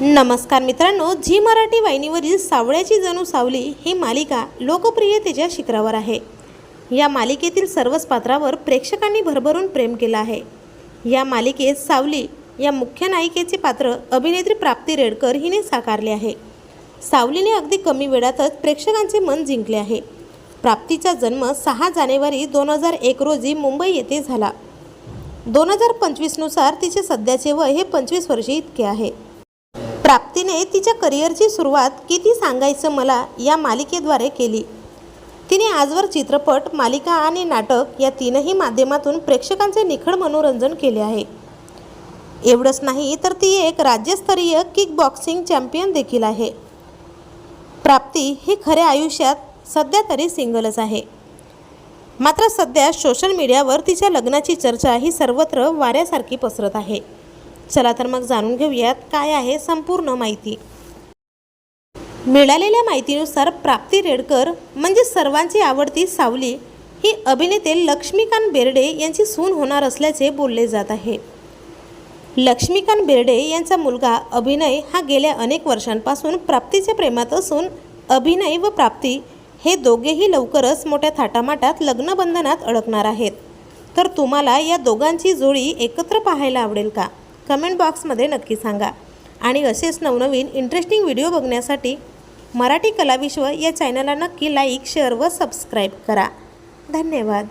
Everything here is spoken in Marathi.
नमस्कार मित्रांनो, झी मराठी वाहिनीवरील सावळ्याची जणू सावली ही मालिका लोकप्रियतेच्या शिखरावर आहे। या मालिकेतील सर्वच पात्रावर प्रेक्षकांनी भरभरून प्रेम केलं आहे। या मालिकेत सावली या मुख्य नायिकेचे पात्र अभिनेत्री प्राप्ती रेडकर हिने साकारले आहे। सावलीने अगदी कमी वेळातच प्रेक्षकांचे मन जिंकले आहे। प्राप्तीचा जन्म 6 जानेवारी 2001 रोजी मुंबई येथे झाला। 2025 नुसार तिचे सध्याचे वय हे 25 वर्षे इतके आहे। प्राप्तीने तिच्या करिअरची सुरुवात किती सांगायचं मला या मालिकेद्वारे केली। तिने आजवर चित्रपट, मालिका आणि नाटक या तीनही माध्यमातून प्रेक्षकांचे निखळ मनोरंजन केले आहे। एवढंच नाही तर ती एक राज्यस्तरीय किक बॉक्सिंग चॅम्पियन देखील आहे। प्राप्ती ही खऱ्या आयुष्यात सध्या तरी सिंगलच आहे, मात्र सध्या सोशल मीडियावर तिच्या लग्नाची चर्चा ही सर्वत्र वाऱ्यासारखी पसरत आहे। चला तर मग जाणून घेऊयात काय आहे संपूर्ण माहिती। मिळालेल्या माहितीनुसार प्राप्ती रेडकर म्हणजे सर्वांची आवडती सावली ही अभिनेते लक्ष्मीकांत बेर्डे यांची सून होणार असल्याचे बोलले जात आहे। लक्ष्मीकांत बेर्डे यांचा मुलगा अभिनय हा गेल्या अनेक वर्षांपासून प्राप्तीच्या प्रेमात असून अभिनय व प्राप्ती हे दोघेही लवकरच मोठ्या थाटामाटात लग्नबंधनात अडकणार आहेत। तर तुम्हाला या दोघांची जोडी एकत्र पाहायला आवडेल का? कमेंट बॉक्समध्ये नक्की सांगा। आणि असेच नवनवीन इंटरेस्टिंग व्हिडिओ बघण्यासाठी मराठी कलाविश्व या चॅनलला नक्की लाईक, शेअर व सबस्क्राईब करा। धन्यवाद।